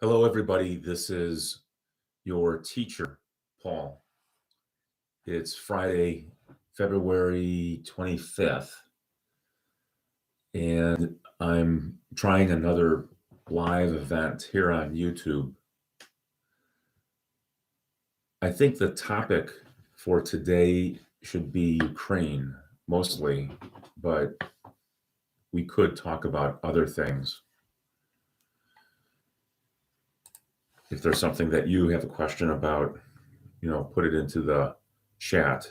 Hello, everybody. This is your teacher, Paul. It's Friday, February 25th, and I'm trying another live event here on YouTube. I think the topic for today should be Ukraine, mostly, but we could talk about other things. If there's something that you have a question about, put it into the chat.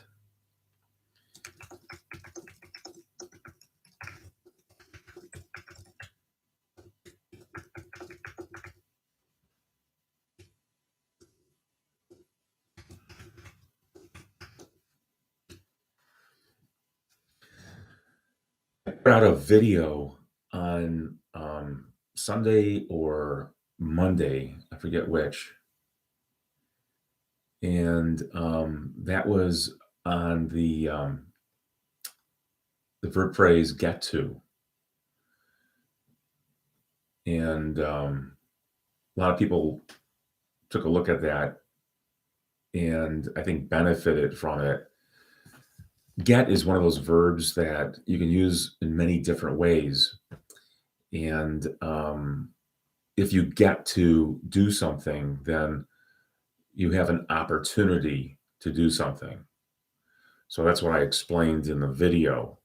I put out a video on Sunday or Monday, I forget which, and that was on the verb phrase "get to," and a lot of people took a look at that, and I think benefited from it. Get is one of those verbs that you can use in many different ways, and if you get to do something, then you have an opportunity to do something. So that's what I explained in the video.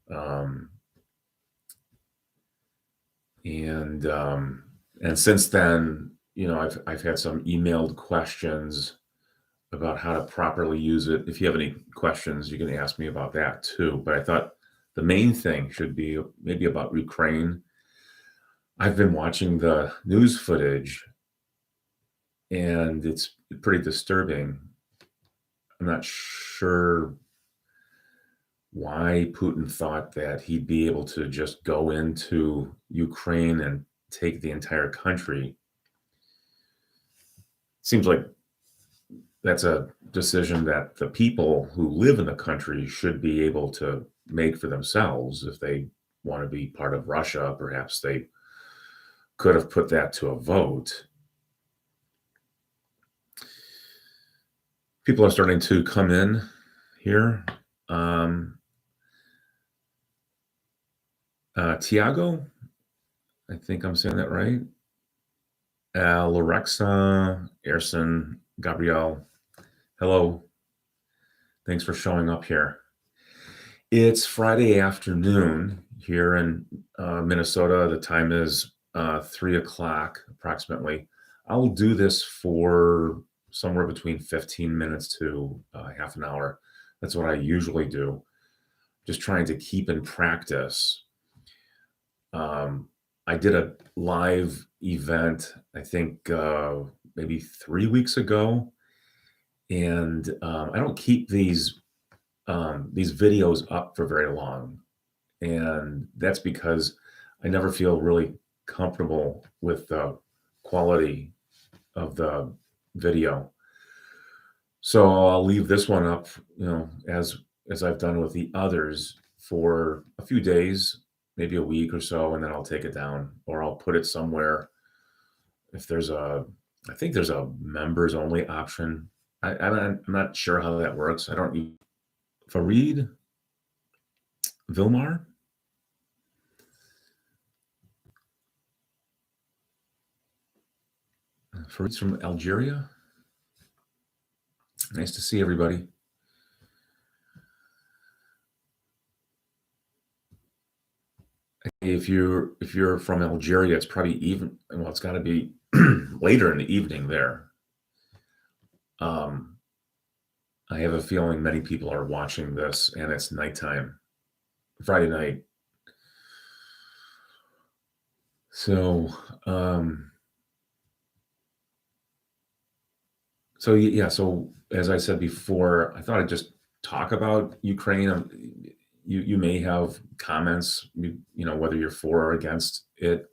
And since then, I've had some emailed questions about how to properly use it. If you have any questions, you can ask me about that too. But I thought the main thing should be maybe about Ukraine. I've been watching the news footage, and it's pretty disturbing. I'm not sure why Putin thought that he'd be able to just go into Ukraine and take the entire country. Seems like that's a decision that the people who live in the country should be able to make for themselves. If they want to be part of Russia, perhaps they could have put that to a vote. People are starting to come in here. Tiago, I think I'm saying that right. Lorexa, Erson, Gabrielle, hello. Thanks for showing up here. It's Friday afternoon here in Minnesota. The time is 3 o'clock approximately. I'll do this for somewhere between 15 minutes to half an hour. That's what I usually do. Just trying to keep in practice. I did a live event, I think maybe 3 weeks ago, and I don't keep these videos up for very long, and that's because I never feel really comfortable with the quality of the video. So I'll leave this one up, as I've done with the others for a few days, maybe a week or so, and then I'll take it down, or I'll put it somewhere. If I think there's a members only option. I'm not sure how that works. I don't. Farid Vilmar. Farid's from Algeria. Nice to see everybody. If you're from Algeria, it's probably it's got to be later in the evening there. I have a feeling many people are watching this, and it's nighttime, Friday night. So as I said before, I thought I'd just talk about Ukraine. You may have comments, whether you're for or against it.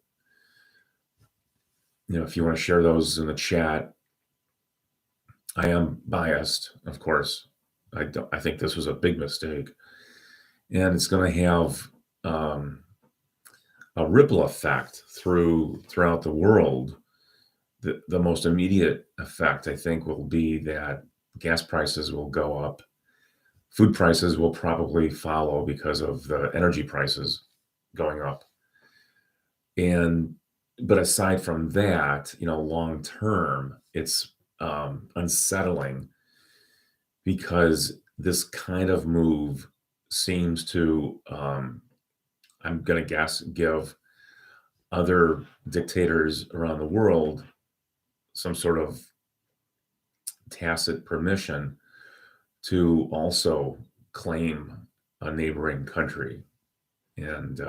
If you want to share those in the chat. I am biased, of course. I think this was a big mistake, and it's going to have a ripple effect throughout the world. the most immediate effect, I think, will be that gas prices will go up. Food prices will probably follow because of the energy prices going up. And but aside from that, long term, it's unsettling because this kind of move seems to, I'm going to guess, give other dictators around the world some sort of tacit permission to also claim a neighboring country. And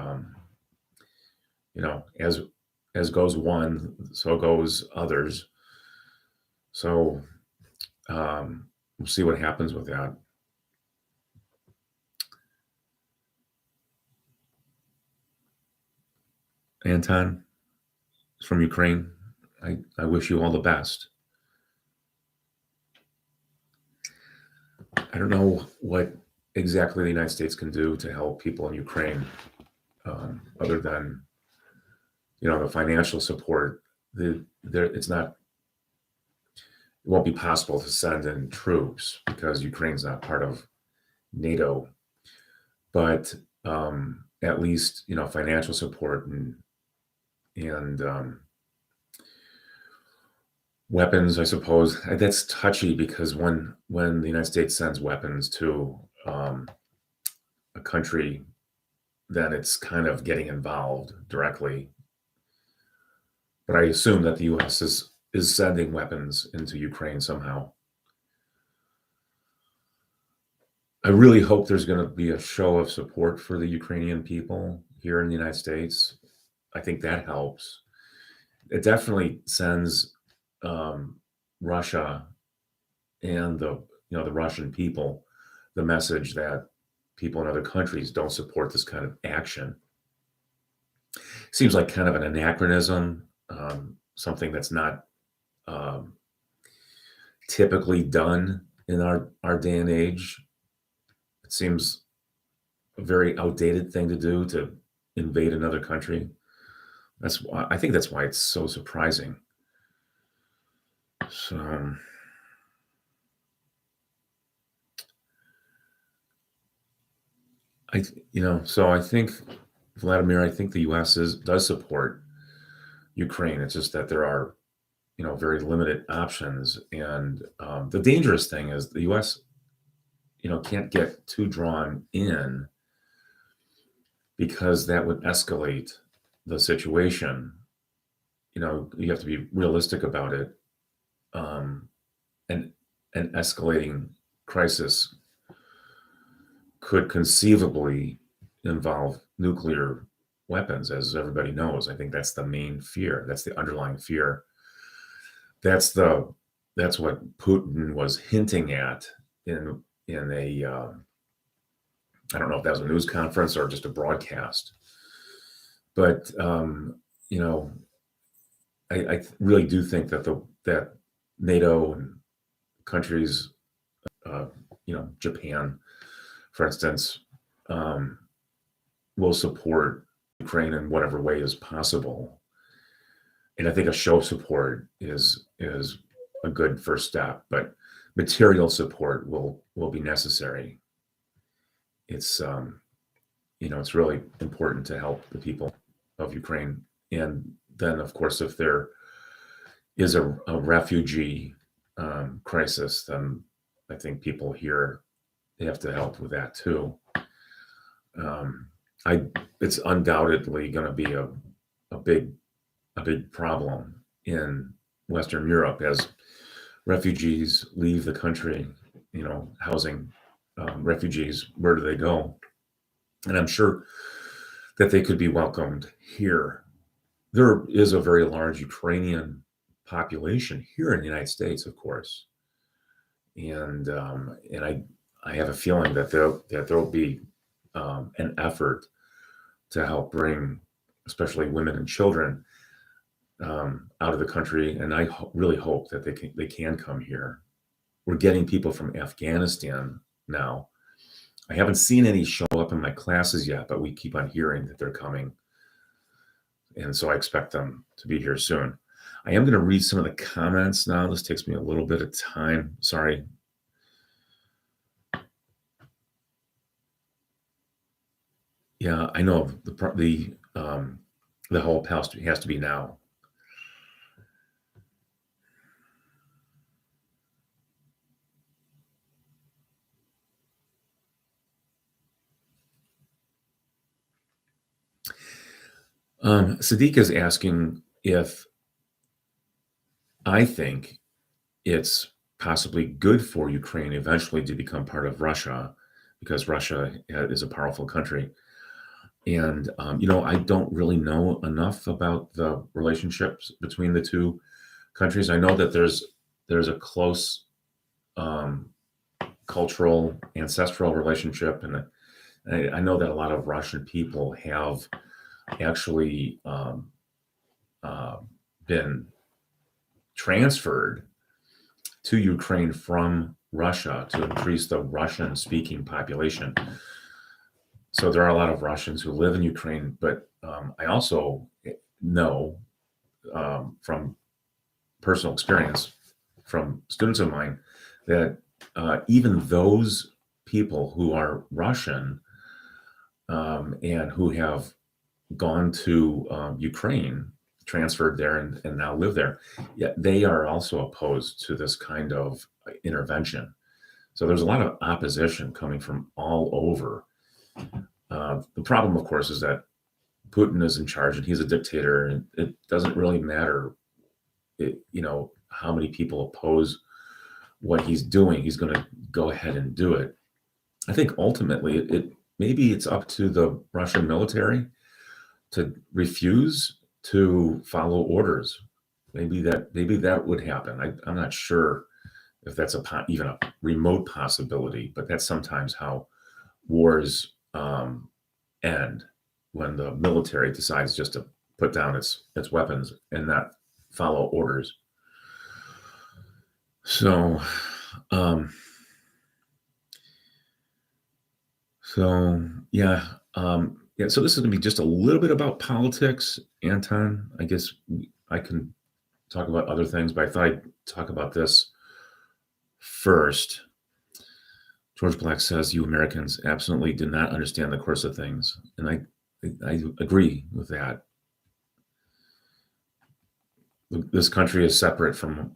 as goes one, so goes others. So we'll see what happens with that. Anton from Ukraine, I wish you all the best. I don't know what exactly the United States can do to help people in Ukraine, other than the financial support. It's not. It won't be possible to send in troops because Ukraine's not part of NATO. But at least financial support and weapons, I suppose. That's touchy because when the United States sends weapons to a country, then it's kind of getting involved directly. But I assume that the U.S. is sending weapons into Ukraine somehow. I really hope there's going to be a show of support for the Ukrainian people here in the United States. I think that helps. It definitely sends Russia and the Russian people the message that people in other countries don't support this kind of action. Seems like kind of an anachronism, something that's not typically done in our day and age. It seems a very outdated thing to do, to invade another country. I think that's why it's so surprising. So I think, Vladimir, I think the U.S. does support Ukraine. It's just that there are very limited options, and the dangerous thing is the U.S. can't get too drawn in, because that would escalate the situation. You have to be realistic about it. And an escalating crisis could conceivably involve nuclear weapons, as everybody knows. I think that's the main fear. That's the underlying fear. That's what Putin was hinting at in a I don't know if that was a news conference or just a broadcast. But I really do think that NATO and countries, Japan, for instance, will support Ukraine in whatever way is possible. And I think a show of support is a good first step, but material support will be necessary. It's it's really important to help the people of Ukraine. And then, of course, if there is a refugee crisis, then I think people here, they have to help with that too. It's undoubtedly going to be a big problem in Western Europe as refugees leave the country. Housing refugees, where do they go? And I'm sure that they could be welcomed here. There is a very large Ukrainian population here in the United States, of course, and I have a feeling that there will be an effort to help bring, especially women and children, out of the country, and I really hope that they can come here. We're getting people from Afghanistan now. I haven't seen any show up in my classes yet, but we keep on hearing that they're coming, and so I expect them to be here soon. I am going to read some of the comments now. This takes me a little bit of time. Sorry. Yeah, I know the whole has to be now. Sadiq is asking if I think it's possibly good for Ukraine eventually to become part of Russia because Russia is a powerful country. And, I don't really know enough about the relationships between the two countries. I know that there's a close um, cultural, ancestral relationship. And I know that a lot of Russian people have actually uh, been transferred to Ukraine from Russia to increase the Russian speaking population. So there are a lot of Russians who live in Ukraine, but I also know from personal experience from students of mine that even those people who are Russian and who have gone to Ukraine, transferred there, and now live there, yet they are also opposed to this kind of intervention. So there's a lot of opposition coming from all over. The problem, of course, is that Putin is in charge and he's a dictator, and it doesn't really matter, how many people oppose what he's doing. He's going to go ahead and do it. I think ultimately, maybe it's up to the Russian military to refuse to follow orders. Maybe that would happen. I'm not sure if that's even a remote possibility, but that's sometimes how wars end, when the military decides just to put down its weapons and not follow orders. So, um, yeah, yeah. So this is going to be just a little bit about politics, Anton. I guess I can talk about other things, but I thought I'd talk about this first. George Black says, "You Americans absolutely do not understand the course of things," and I agree with that. This country is separate from,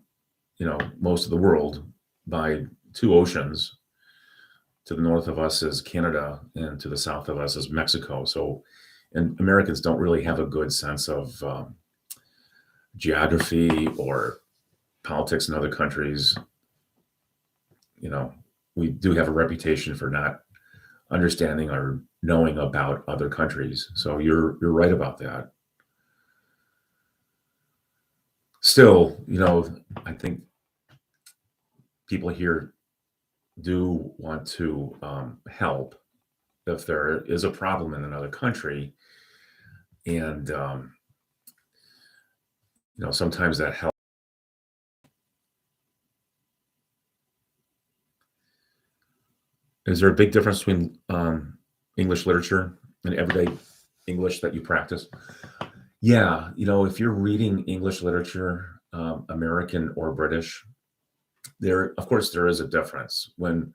most of the world by two oceans. To the north of us is Canada, and to the south of us is Mexico. So, and Americans don't really have a good sense of geography or politics in other countries. We do have a reputation for not understanding or knowing about other countries. So you're right about that. Still, I think people here do want to help if there is a problem in another country, and sometimes that helps. Is there a big difference between English literature and everyday English that you practice? Yeah, if you're reading English literature, American or British, of course there is a difference. When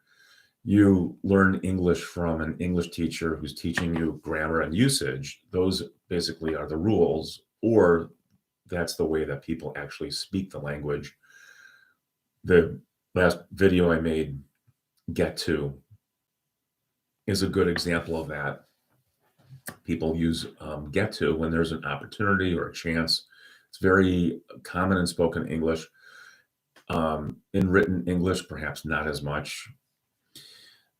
you learn English from an English teacher who's teaching you grammar and usage, those basically are the rules, or that's the way that people actually speak the language. The last video I made, Get To, is a good example of that. People use Get To when there's an opportunity or a chance. It's very common in spoken English. In written English, perhaps not as much.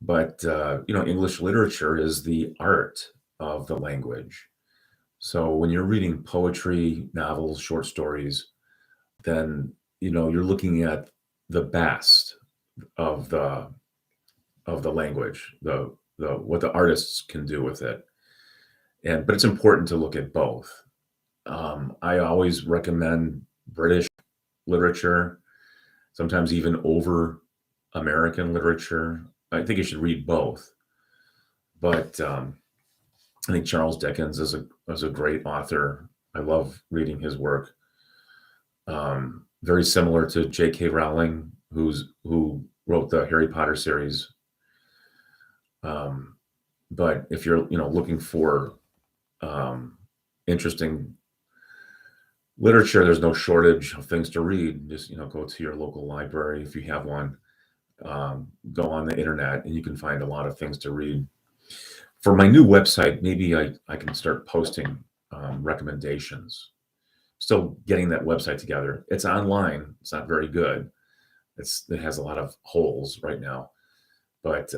But, English literature is the art of the language. So when you're reading poetry, novels, short stories, then, you're looking at the best of the language, the what the artists can do with it. But it's important to look at both. I always recommend British literature, sometimes even over American literature. I think you should read both. But I think Charles Dickens is a great author. I love reading his work. very similar to J.K. Rowling, who wrote the Harry Potter series. Um, but if you're looking for interesting literature, there's no shortage of things to read. Just go to your local library if you have one. Go on the internet, and you can find a lot of things to read. For my new website, maybe I can start posting recommendations. Still getting that website together. It's online. It's not very good. It has a lot of holes right now, but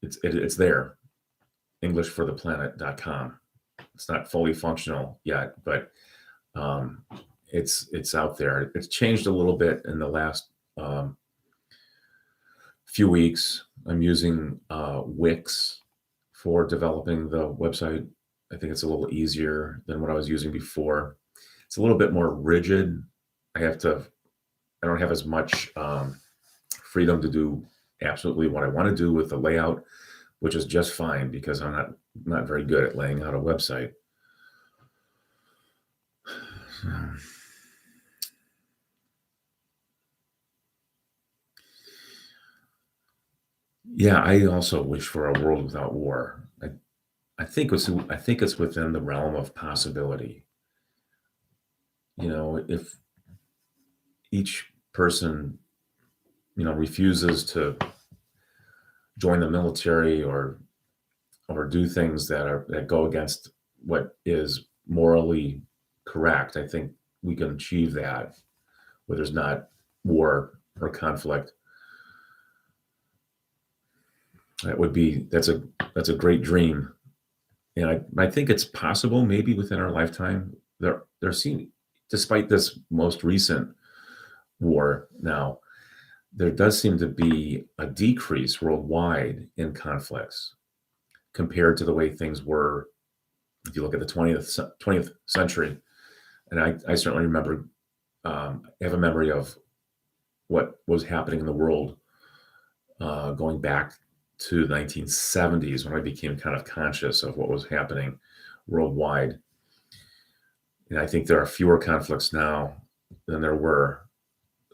it's there. Englishfortheplanet.com. It's not fully functional yet, but it's out there. It's changed a little bit in the last few weeks. I'm using Wix for developing the website. I think it's a little easier than what I was using before. It's a little bit more rigid. I don't have as much freedom to do absolutely what I want to do with the layout, which is just fine because I'm not very good at laying out a website. Yeah, I also wish for a world without war. I think it's within the realm of possibility. If each person, refuses to join the military or do things that go against what is morally correct, I think we can achieve that where there's not war or conflict. That's a great dream, and I think it's possible maybe within our lifetime. There seem, despite this most recent war now, there does seem to be a decrease worldwide in conflicts compared to the way things were if you look at the 20th century. And I certainly remember, I have a memory of what was happening in the world going back to the 1970s when I became kind of conscious of what was happening worldwide. And I think there are fewer conflicts now than there were.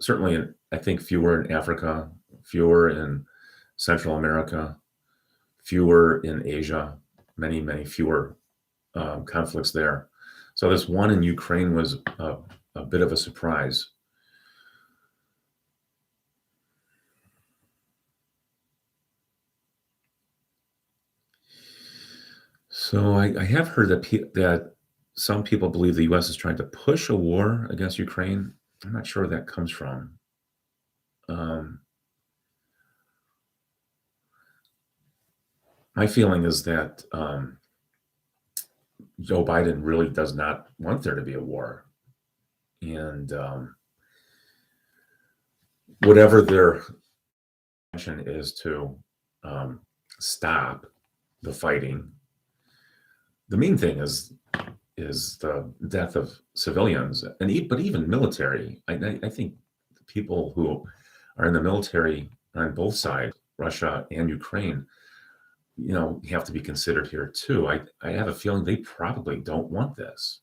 Certainly, I think fewer in Africa, fewer in Central America, fewer in Asia, many, many fewer conflicts there. So this one in Ukraine was a bit of a surprise. So I have heard that some people believe the U.S. is trying to push a war against Ukraine. I'm not sure where that comes from. My feeling is that Joe Biden really does not want there to be a war, and whatever their intention is to stop the fighting. The main thing is the death of civilians, but even military. I think people who are in the military on both sides, Russia and Ukraine, have to be considered here too. I have a feeling they probably don't want this.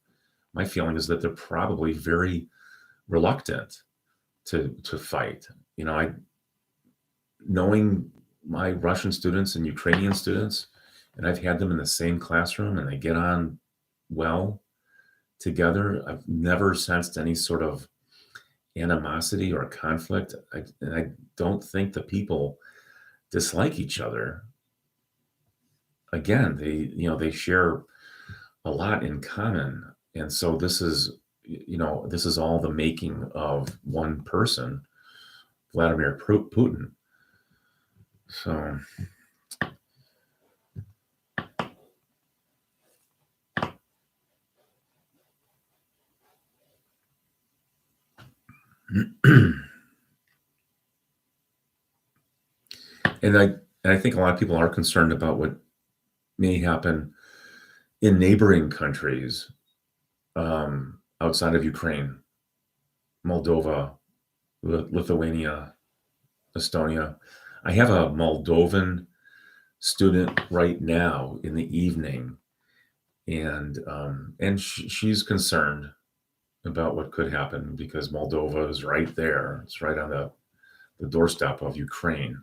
My feeling is that they're probably very reluctant to fight. Knowing my Russian students and Ukrainian students, and I've had them in the same classroom and they get on well together. I've never sensed any sort of animosity or conflict. And I don't think the people dislike each other. Again, they share a lot in common. And so this is all the making of one person, Vladimir Putin. So and I think a lot of people are concerned about what may happen in neighboring countries outside of Ukraine, Moldova, Lithuania, Estonia. I have a Moldovan student right now in the evening, and she's concerned about what could happen because Moldova is right there. It's right on the doorstep of Ukraine.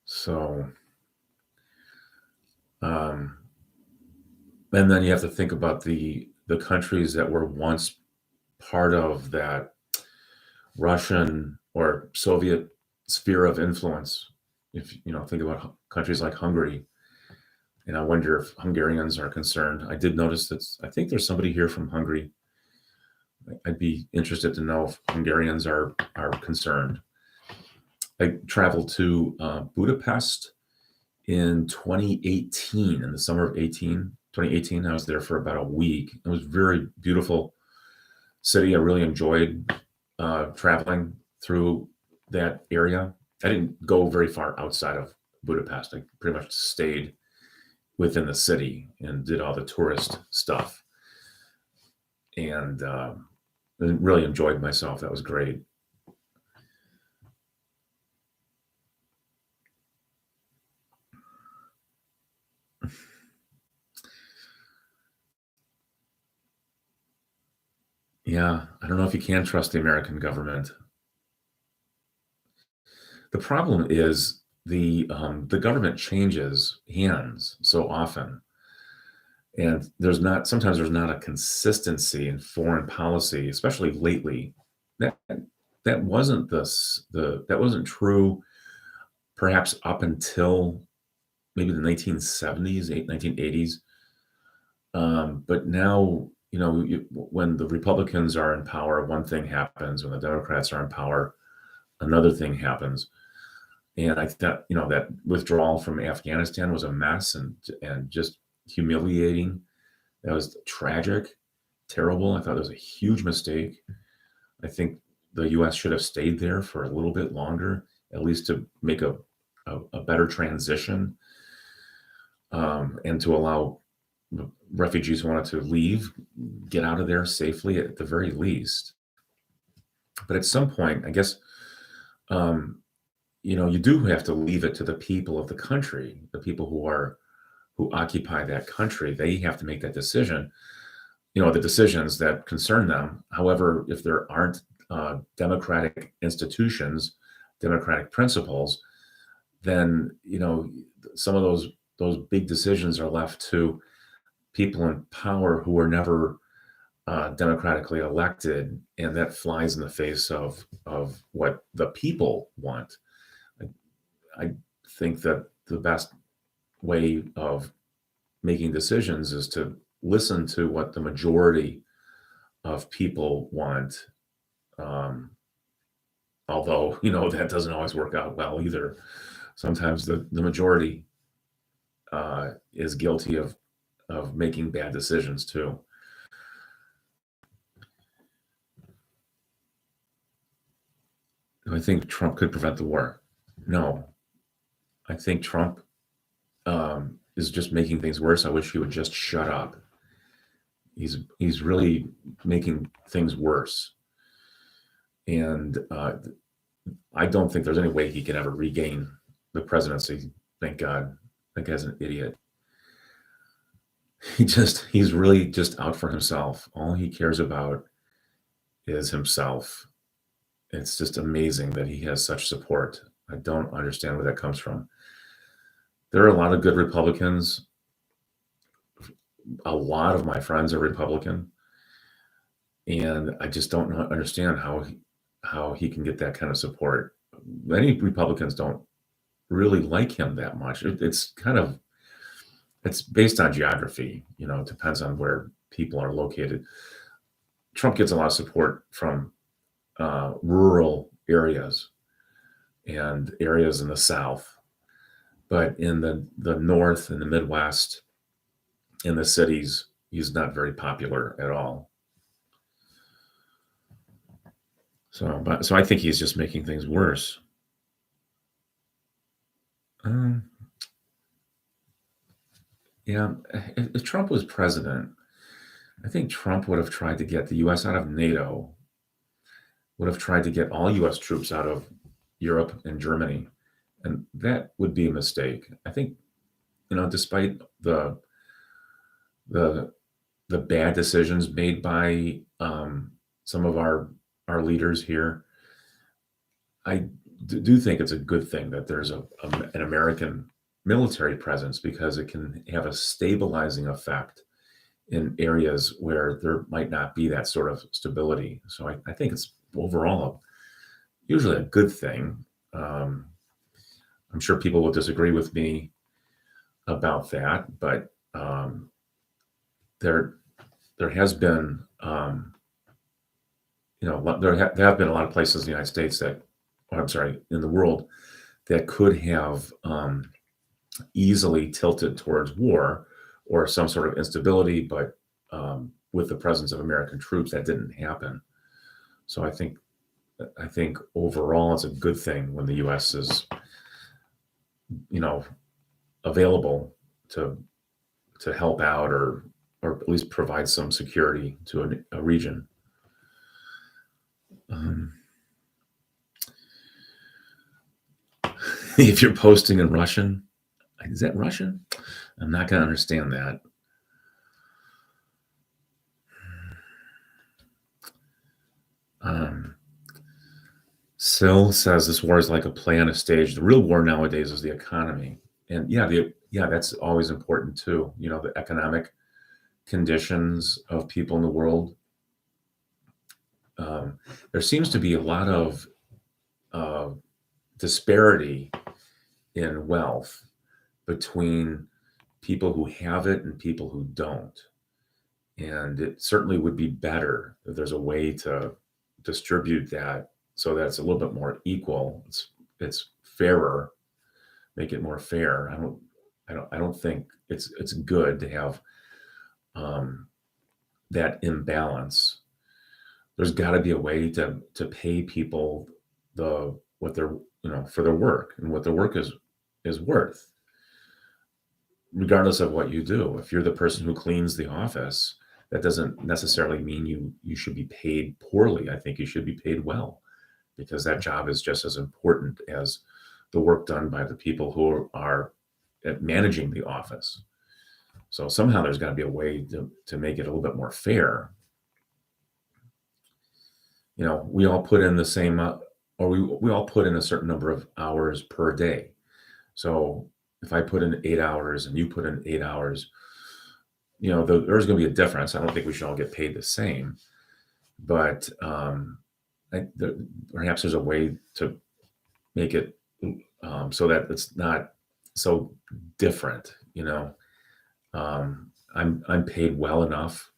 So, um, and then you have to think about the countries that were once part of that Russian or Soviet sphere of influence. If you know, think about countries like Hungary, and I wonder if Hungarians are concerned. I did notice that I think there's somebody here from Hungary. I'd be interested to know if Hungarians are concerned. I traveled to Budapest in 2018, in the summer of 2018. I was there for about a week. It was very beautiful city. I really enjoyed traveling through that area. I didn't go very far outside of Budapest. I pretty much stayed within the city and did all the tourist stuff, and really enjoyed myself. That was great. Yeah, I don't know if you can trust the American government. The problem is the government changes hands so often, and there's not a consistency in foreign policy, especially lately. That that wasn't that wasn't true perhaps up until maybe the 1970s, 1980s. But now, when the Republicans are in power, one thing happens. When the Democrats are in power, another thing happens. And I thought, that withdrawal from Afghanistan was a mess and just humiliating. That was tragic, terrible. I thought it was a huge mistake. I think the U.S. should have stayed there for a little bit longer, at least to make a better transition, and to allow refugees who wanted to leave get out of there safely at the very least. But at some point, I guess, um, you do have to leave it to the people of the country, the people who occupy that country. They have to make that decision. The decisions that concern them. However, if there aren't democratic institutions, democratic principles, then some of those big decisions are left to people in power who were never democratically elected, and that flies in the face of what the people want. I think that the best way of making decisions is to listen to what the majority of people want. Although, that doesn't always work out well either. Sometimes the majority is guilty of making bad decisions too. Do I think Trump could prevent the war? No. I think Trump is just making things worse. I wish he would just shut up. He's really making things worse, and I don't think there's any way he can ever regain the presidency. Thank God. That guy's an idiot. He's really just out for himself. All he cares about is himself. It's just amazing that he has such support. I don't understand where that comes from. There are a lot of good Republicans. A lot of my friends are Republican, and I just don't understand how he can get that kind of support. Many Republicans don't really like him that much. It's based on geography. It depends on where people are located. Trump gets a lot of support from rural areas and areas in the South, but in the North and the Midwest, in the cities, he's not very popular at all. So I think he's just making things worse. Yeah, if Trump was president, I think Trump would have tried to get the U.S. out of NATO, would have tried to get all U.S. troops out of Europe and Germany, and that would be a mistake. I think, despite the the bad decisions made by some of our leaders here, I do think it's a good thing that there's an American military presence because it can have a stabilizing effect in areas where there might not be that sort of stability. So I think it's overall usually a good thing. Um, I'm sure people will disagree with me about that, but there there has been there have been a lot of places in the United States that, or I'm sorry, in the world that could have easily tilted towards war or some sort of instability, but with the presence of American troops, that didn't happen. So I think overall it's a good thing when the U.S. is, you know, available to help out or at least provide some security to a region. Um, if you're posting in Russian, is that Russian? I'm not going to understand that. Um, Sil says this war is like a play on a stage. The real war nowadays is the economy, and yeah, that's always important too. You know, the economic conditions of people in the world. Um, there seems to be a lot of uh, disparity in wealth between people who have it and people who don't. And it certainly would be better if there's a way to distribute that so that it's a little bit more equal. It's fairer, make it more fair. I don't think it's good to have um, that imbalance. There's got to be a way to pay people the what they're for their work and what their work is worth, regardless of what you do. If you're the person who cleans the office, that doesn't necessarily mean you should be paid poorly. I think you should be paid well because that job is just as important as the work done by the people who are managing the office. So somehow there's got to be a way to make it a little bit more fair. We all put in the same, or we all put in a certain number of hours per day. So if I put in 8 hours and you put in 8 hours, there's going to be a difference. I don't think we should all get paid the same, but perhaps there's a way to make it so that it's not so different. I'm paid well enough,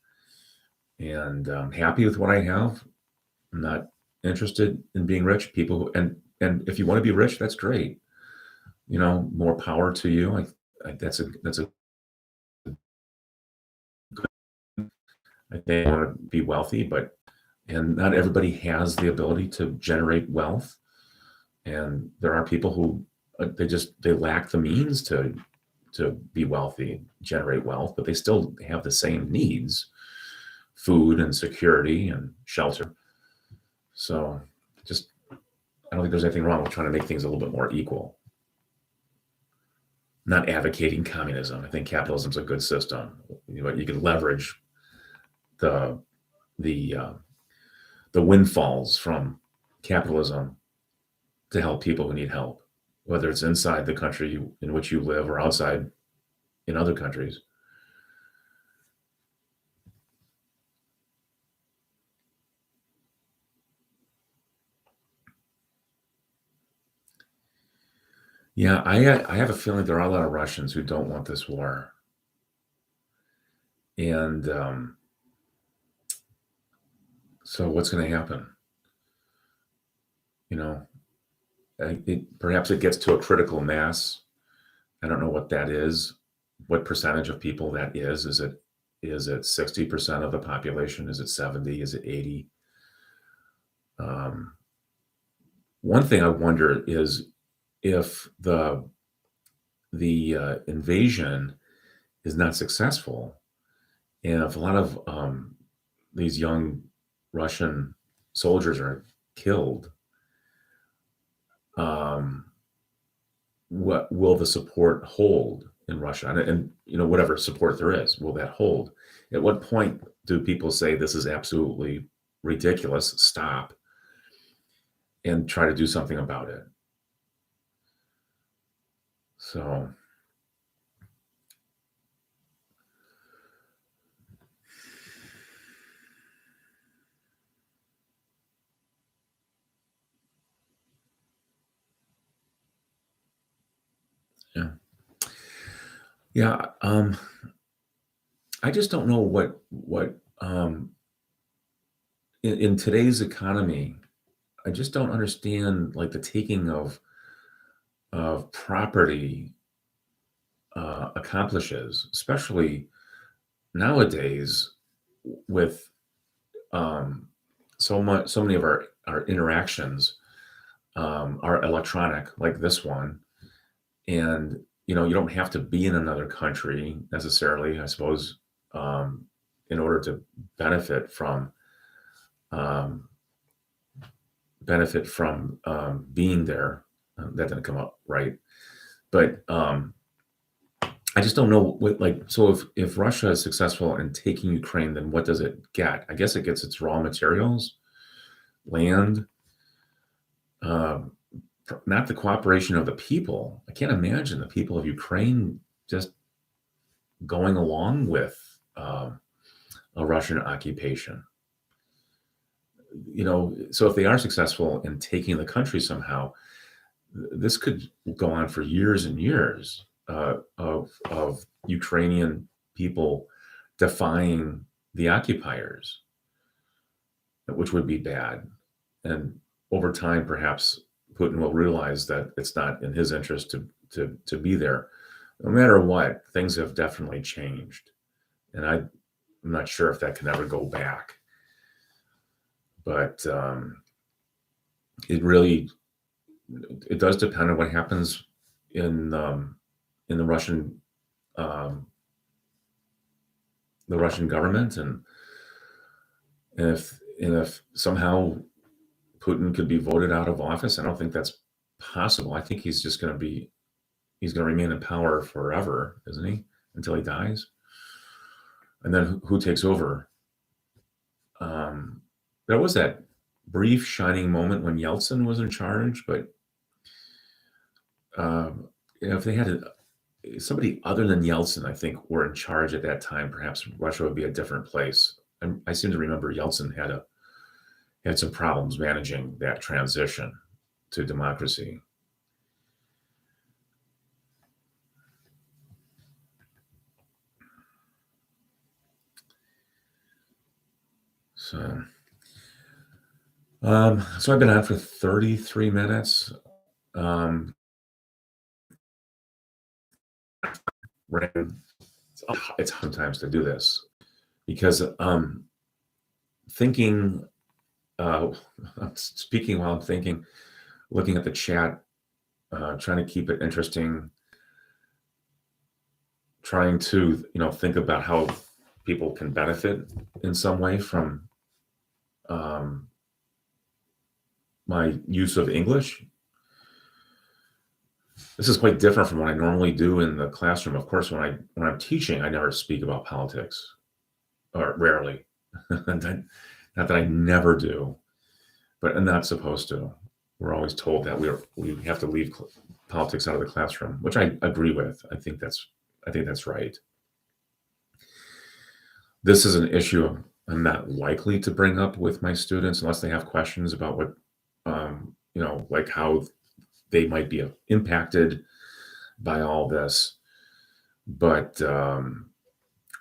and I'm happy with what I have. I'm not interested in being rich. People and if you want to be rich, that's great. More power to you. That's a I think I want to be wealthy, and not everybody has the ability to generate wealth. And there are people who they lack the means to be wealthy, generate wealth, but they still have the same needs: food and security and shelter. So just I don't think there's anything wrong with trying to make things a little bit more equal. Not advocating communism. I think capitalism's a good system. You can leverage the the uh, the windfalls from capitalism to help people who need help, whether it's inside the country in which you live or outside in other countries. Yeah, I have a feeling there are a lot of Russians who don't want this war, and so what's going to happen? You know, perhaps it gets to a critical mass. I don't know what that is. What percentage of people that is? Is it 60% of the population? Is it 70? Is it 80? Um, One thing I wonder is if the invasion is not successful, and if a lot of these young Russian soldiers are killed, um, what will the support hold? in Russia, and whatever support there is, will that hold? At what point do people say this is absolutely ridiculous? Stop and try to do something about it. So, yeah, yeah. I just don't know what in today's economy. I just don't understand like the taking of property accomplishes, especially nowadays with so many of our interactions are electronic, like this one, and you don't have to be in another country necessarily, I suppose, in order to benefit from um, being there. That didn't come up right, but I just don't know what, like, so if Russia is successful in taking Ukraine, then what does it get? I guess it gets its raw materials, land, um, not the cooperation of the people. I can't imagine the people of Ukraine just going along with a Russian occupation. So if they are successful in taking the country somehow, this could go on for years and years of Ukrainian people defying the occupiers, which would be bad. And over time, perhaps Putin will realize that it's not in his interest to be there. No matter what, things have definitely changed, and I'm not sure if that can ever go back. But it does depend on what happens in the um, Russian government, and if somehow Putin could be voted out of office. I don't think that's possible. I think he's going to remain in power forever, isn't he? Until he dies. And then who takes over? There was that brief shining moment when Yeltsin was in charge, but if they had somebody other than Yeltsin, I think, were in charge at that time, perhaps Russia would be a different place. I seem to remember Yeltsin had some problems managing that transition to democracy. So, so I've been on for 33 minutes. It's sometimes to do this because thinking, I'm speaking while I'm thinking, looking at the chat, trying to keep it interesting, trying to think about how people can benefit in some way from my use of English. This is quite different from what I normally do in the classroom. Of course, when I'm teaching, I never speak about politics, or rarely. Not that I never do, but I'm not supposed to. We're always told that we have to leave politics out of the classroom, which I agree with. I think that's right. This is an issue I'm not likely to bring up with my students unless they have questions about what, like how they might be impacted by all this. But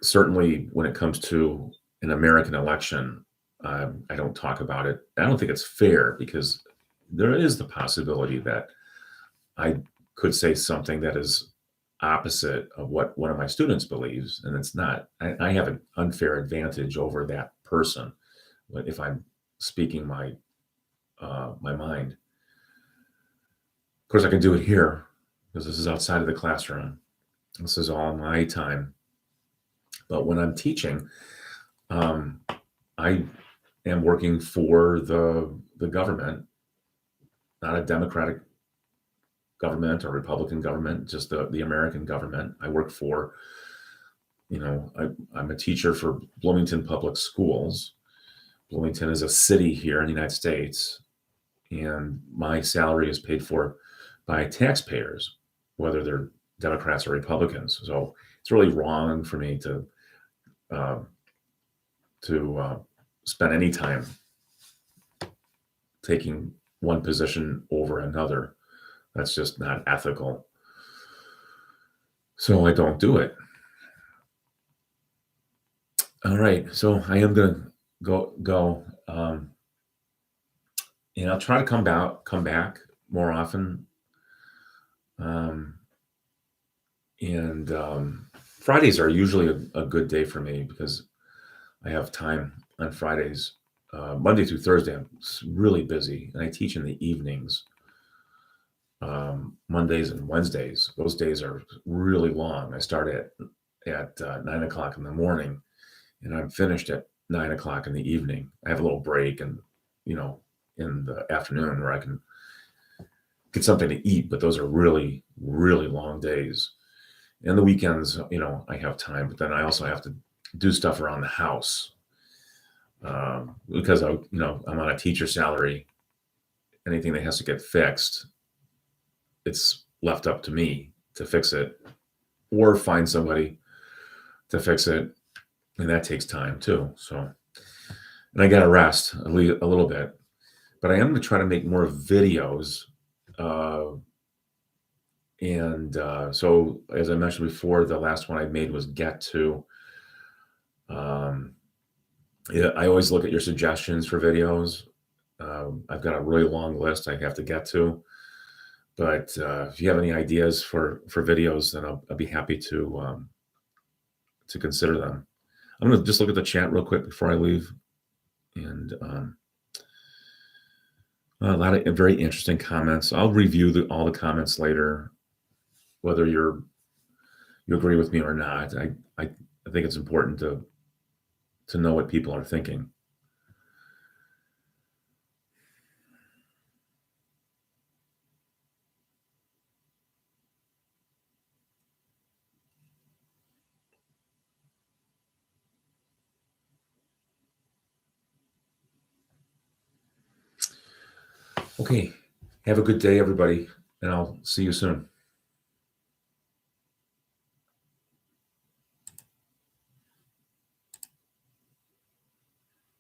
certainly when it comes to an American election, I don't talk about it. I don't think it's fair because there is the possibility that I could say something that is opposite of what one of my students believes, and it's not. I have an unfair advantage over that person if I'm speaking my mind. Of course, I can do it here because this is outside of the classroom. This is all my time. But when I'm teaching, I am working for the government, not a democratic government or Republican government, just the American government. I work for, I'm a teacher for Bloomington Public Schools. Bloomington is a city here in the United States, and my salary is paid for by taxpayers, whether they're Democrats or Republicans. So it's really wrong for me uh, to spend any time taking one position over another. That's just not ethical. So I don't do it. All right. So I am gonna go. And I'll try to come back more often. Um, and Fridays are usually a good day for me because I have time on Fridays. Monday through Thursday, I'm really busy, and I teach in the evenings. Mondays and Wednesdays, those days are really long. I start at 9 o'clock in the morning, and I'm finished at 9 o'clock in the evening. I have a little break, and you know, in the afternoon where I can get something to eat. But those are really, really long days. And the weekends, I have time, but then I also have to do stuff around the house because I'm on a teacher salary. Anything that has to get fixed, it's left up to me to fix it or find somebody to fix it, and that takes time too. So, and I got to rest a little bit, but I am going to try to make more videos. So, as I mentioned before, the last one I made was Get To. Yeah, I always look at your suggestions for videos. I've got a really long list I have to get to, but if you have any ideas for videos, then I'll be happy to consider them. I'm going to just look at the chat real quick before I leave, and a lot of very interesting comments. I'll review all the comments later, whether you agree with me or not. I think it's important to know what people are thinking. Okay. Have a good day, everybody, and I'll see you soon.